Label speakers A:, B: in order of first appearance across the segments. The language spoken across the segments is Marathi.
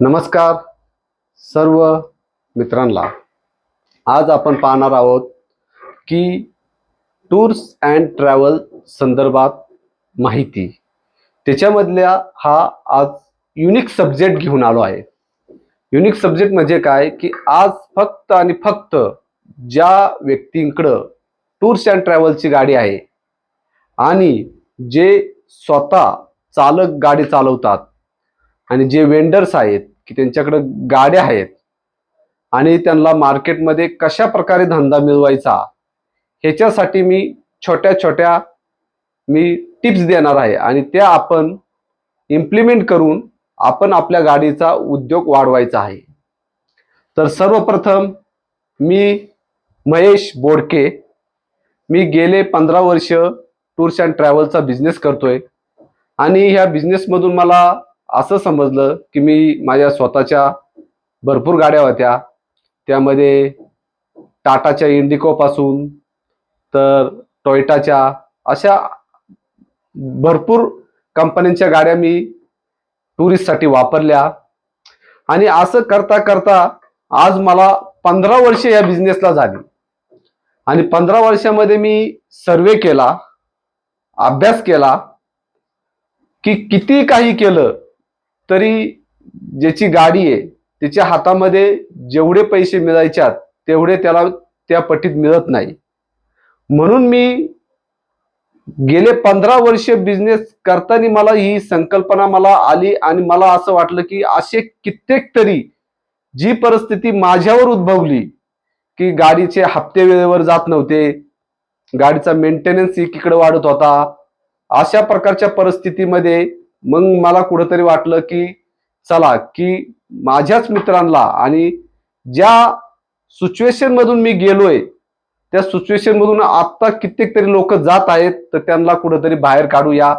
A: नमस्कार सर्व मित्रांना. आज आपण पाहणार आहोत की टूर्स अँड ट्रॅव्हल संदर्भात माहिती. त्याच्यामधल्या हा आज युनिक सब्जेक्ट घेऊन आलो आहे. युनिक सब्जेक्ट म्हणजे काय की आज फक्त आणि फक्त ज्या व्यक्तींकडं टूर्स अँड ट्रॅव्हलची गाडी आहे आणि जे स्वतः चालक गाडी चालवतात आणि जे वेंडर्स आहेत की त्यांच्याकडे गाड्या आहेत आणि त्यांना मार्केटमध्ये कशा प्रकारे धंदा मिळवायचा ह्याच्यासाठी मी छोट्या छोट्या टिप्स देणार आहे आणि त्या आपण इम्प्लिमेंट करून आपण आपल्या गाडीचा उद्योग वाढवायचा आहे. तर सर्वप्रथम मी महेश बोडके. मी गेले 15 वर्ष टूर्स अँड ट्रॅव्हलचा बिझनेस करतोय आणि ह्या बिझनेसमधून मला असं समजलं की मी माझ्या स्वतःच्या भरपूर गाड्या होत्या. त्यामध्ये टाटाच्या इंडिको पासून तर टोयोटाच्या अशा भरपूर कंपन्यांच्या गाड्या मी टुरिस्टसाठी वापरल्या आणि असं करता करता आज मला 15 वर्ष या बिझनेसला झाली आणि 15 वर्षामध्ये मी सर्वे केला, अभ्यास केला की किती काही केलं तरी ज्याची गाडी आहे त्याच्या हातामध्ये जेवढे पैसे मिळायच्यात तेवढे त्याला त्या पटीत मिळत नाही. म्हणून मी गेले 15 वर्ष बिझनेस करताना मला ही संकल्पना मला आली आणि मला असं वाटलं की असे कित्येक तरी जी परिस्थिती माझ्यावर उद्भवली की गाडीचे हप्ते वेळेवर जात नव्हते, गाडीचा मेंटेनन्स एकीकडे वाढत होता, अशा प्रकारच्या परिस्थितीमध्ये मग मला कुठंतरी वाटलं की चला की माझ्याच मित्रांना आणि ज्या सिच्युएशन मधून मी गेलोय त्या सिच्युएशन मधून आता कित्येक तरी लोक जात आहेत तर त्यांना कुठंतरी बाहेर काढूया.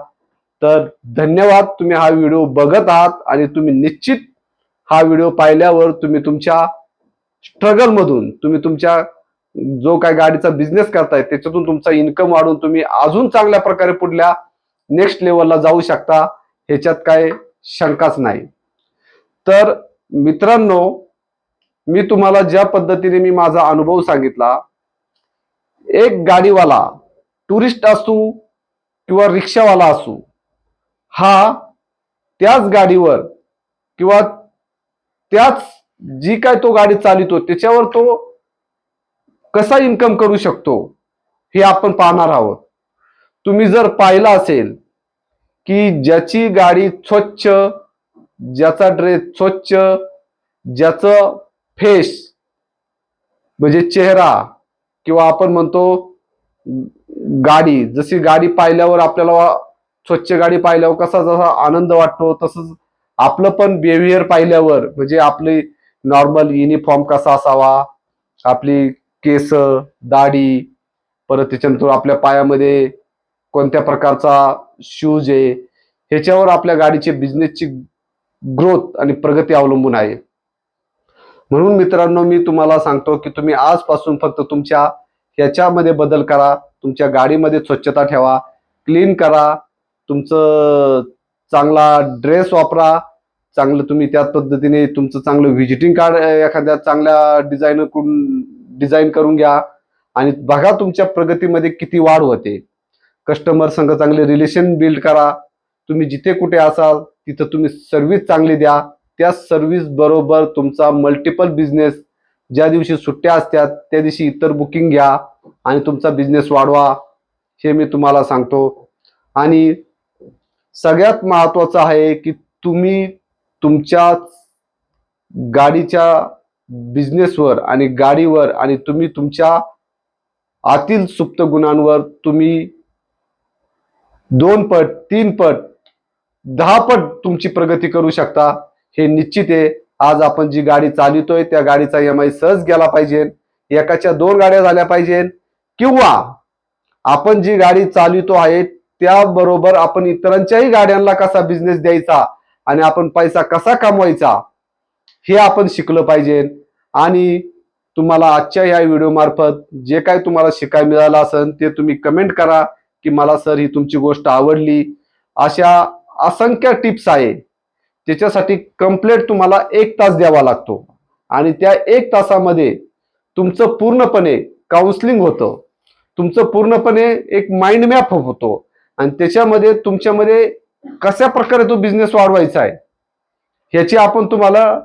A: तर धन्यवाद, तुम्ही हा व्हिडिओ बघत आहात आणि तुम्ही निश्चित हा व्हिडिओ पाहिल्यावर तुम्ही तुमच्या स्ट्रगल मधून तुम्ही तुमच्या जो काय गाडीचा बिझनेस करताय त्याच्यातून तुमचा इन्कम वाढून तुम्ही अजून चांगल्या प्रकारे पुढल्या नेक्स्ट लेवलला जाऊ शकता, ह्याच्यात काय शंकाच नाही. तर मित्रांनो, मी तुम्हाला ज्या पद्धतीने मी माझा अनुभव सांगितला, एक गाडीवाला टुरिस्ट असू किंवा रिक्षावाला असू, हा त्याच गाडीवर किंवा त्याच जी काय तो गाडी चालितो त्याच्यावर तो कसा इन्कम करू शकतो हे आपण पाहणार आहोत. तुम्ही जर पाहिलं असेल की ज्याची गाडी स्वच्छ, ज्याचा ड्रेस स्वच्छ, ज्याचं फेस म्हणजे चेहरा किंवा आपण म्हणतो गाडी, जशी गाडी पाहिल्यावर आपल्याला स्वच्छ गाडी पाहिल्यावर कसा जसा आनंद वाटतो तसंच आपलं पण बिहेवियर पाहिल्यावर म्हणजे आपली नॉर्मल युनिफॉर्म कसा असावा, आपली केस, दाढी, परत त्याच्यानंतर आपल्या पायामध्ये कोणत्या प्रकारचा शूज आहे ह्याच्यावर आपल्या गाडीचे बिझनेसची ग्रोथ आणि प्रगती अवलंबून आहे. म्हणून मित्रांनो, मी तुम्हाला सांगतो की तुम्ही आजपासून फक्त तुमच्या ह्याच्यामध्ये बदल करा, तुमच्या गाडीमध्ये स्वच्छता ठेवा, क्लीन करा, तुमचं चांगला ड्रेस वापरा, चांगलं तुम्ही त्या पद्धतीने तुमचं चांगलं व्हिजिटिंग कार्ड एखाद्या चांगल्या डिझाईन करून घ्या आणि बघा तुमच्या प्रगतीमध्ये किती वाढ होते. कस्टमर संग चांगले रिलेशन बिल्ड करा. तुम्ही जिथे कुठे असाल तिथं तुम्ही सर्व्हिस चांगली द्या. त्या सर्व्हिस बरोबर तुमचा मल्टिपल बिझनेस, ज्या दिवशी सुट्ट्या असतात त्या दिवशी इतर बुकिंग घ्या आणि तुमचा बिझनेस वाढवा, हे मी तुम्हाला सांगतो. आणि सगळ्यात महत्वाचं आहे की तुम्ही तुमच्या गाडीच्या बिझनेसवर आणि गाडीवर आणि तुम्ही तुमच्या आतील सुप्त गुणांवर तुम्ही 2 पट, 3 पट, 10 पट तुमची प्रगती करू शकता, हे निश्चित आहे. आज आपण जी गाडी चालितोय त्या गाडीचा EMI सहज गेला पाहिजे, एकाच्या 2 गाड्या झाल्या पाहिजे, किंवा आपण जी गाडी चालितो आहे त्याबरोबर आपण इतरांच्याही गाड्यांना कसा बिझनेस द्यायचा आणि आपण पैसा कसा कमवायचा हे आपण शिकलं पाहिजे. आणि तुम्हाला आजच्या ह्या व्हिडिओ मार्फत जे काही तुम्हाला शिकायला मिळालं असेल ते तुम्ही कमेंट करा की मला सर ही तुमची गोष्ट आवडली. अशा असंख्य टिप्स आहे त्याच्यासाठी कंप्लीट तुम्हाला 1 तास द्यावा लागतो आणि त्या 1 तासामध्ये तुमचं पूर्णपणे काउन्सिलिंग होतं, तुमचं पूर्णपणे एक माइंड मॅप होतो आणि त्याच्यामध्ये तुमच्यामध्ये कशा प्रकारे तो बिझनेस वाढवायचा आहे ह्याची आपण तुम्हाला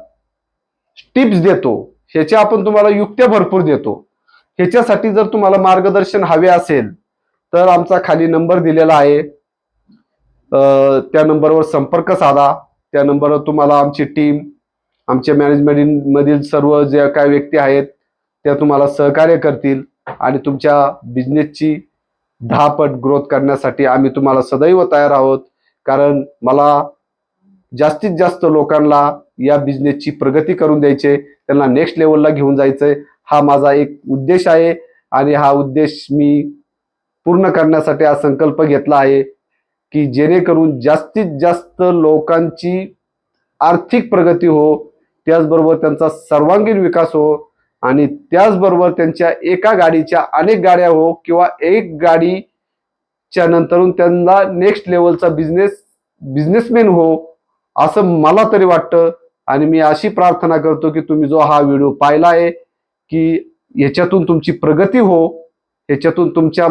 A: टिप्स देतो, ह्याच्या आपण तुम्हाला युक्त्या भरपूर देतो. ह्याच्यासाठी जर तुम्हाला मार्गदर्शन हवे असेल तर आमचा खाली नंबर दिलेला आहे, त्या नंबरवर संपर्क साधा. त्या नंबरवर तुम्हाला आमची टीम, आमच्या मॅनेजमेंट मधील सर्व ज्या काही व्यक्ती आहेत त्या तुम्हाला सहकार्य करतील आणि तुमच्या बिझनेसची 10 पट ग्रोथ करण्यासाठी आम्ही तुम्हाला सदैव तयार आहोत. कारण मला जास्तीत जास्त लोकांना या बिझनेसची प्रगती करून द्यायचे, त्यांना नेक्स्ट लेवलला घेऊन जायचंय, हा माझा एक उद्देश आहे आणि हा उद्देश मी पूर्ण करण्यासाठी हा संकल्प घेतला आहे की जेणेकरून जास्तीत जास्त लोकांची आर्थिक प्रगती हो, त्याचबरोबर त्यांचा सर्वांगीण विकास हो आणि त्याचबरोबर त्यांच्या एका गाडीच्या अनेक गाड्या हो किंवा एक गाडीच्या नंतरून त्यांना नेक्स्ट लेवलचा बिझनेसमॅन हो, असं मला तरी वाटतं. आणि मी अशी प्रार्थना करतो की तुम्ही जो हा व्हिडिओ पाहिला आहे की ह्याच्यातून तुमची प्रगती हो, ह्याच्यातून तुमच्या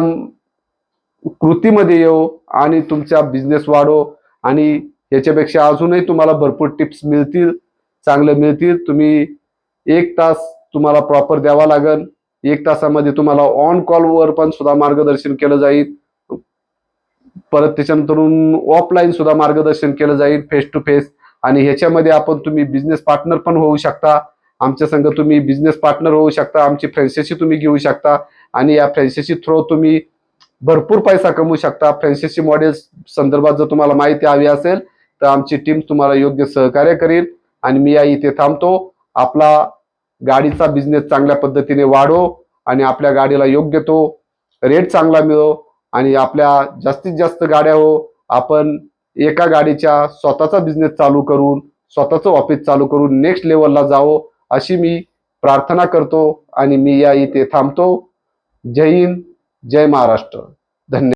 A: कृतीमध्ये येऊ आणि तुमचा बिझनेस वाढो आणि याच्यापेक्षा अजूनही तुम्हाला भरपूर टिप्स मिळतील, चांगले मिळतील. तुम्ही 1 तास तुम्हाला प्रॉपर द्यावा लागेल. 1 तासामध्ये तुम्हाला ऑन कॉलवर पण सुद्धा मार्गदर्शन केलं जाईल, परत त्याच्यानंतरून ऑफलाईन सुद्धा मार्गदर्शन केलं जाईल, फेस टू फेस. आणि ह्याच्यामध्ये तुम्ही बिझनेस पार्टनर पण होऊ शकता. आमच्या संघ तुम्ही बिझनेस पार्टनर होऊ शकता, आमची फ्रँचायझी तुम्ही घेऊ शकता आणि या फ्रँचायझी थ्रू तुम्ही भरपूर पैसा कमवू शकता. फ्रँचायझी मॉडेल संदर्भात जर तुम्हाला माहिती हवी असेल तर आमची टीम तुम्हाला योग्य सहकार्य करेल. आणि मी इथे थांबतो. आपला गाडीचा बिझनेस चांगल्या पद्धतीने वाढो आणि आपल्या गाडीला योग्य तो रेट चांगला मिळो आणि आपल्या जास्तीत जास्त गाड्या हो. आपण एका गाडीच्या स्वतःचा बिझनेस चालू करून, स्वतःचं ऑफिस चालू करून नेक्स्ट लेवलला जावं अशी मी प्रार्थना करतो आणि मी इथे थांबतो. जय हिंद, जय महाराष्ट्र. धन्यवाद.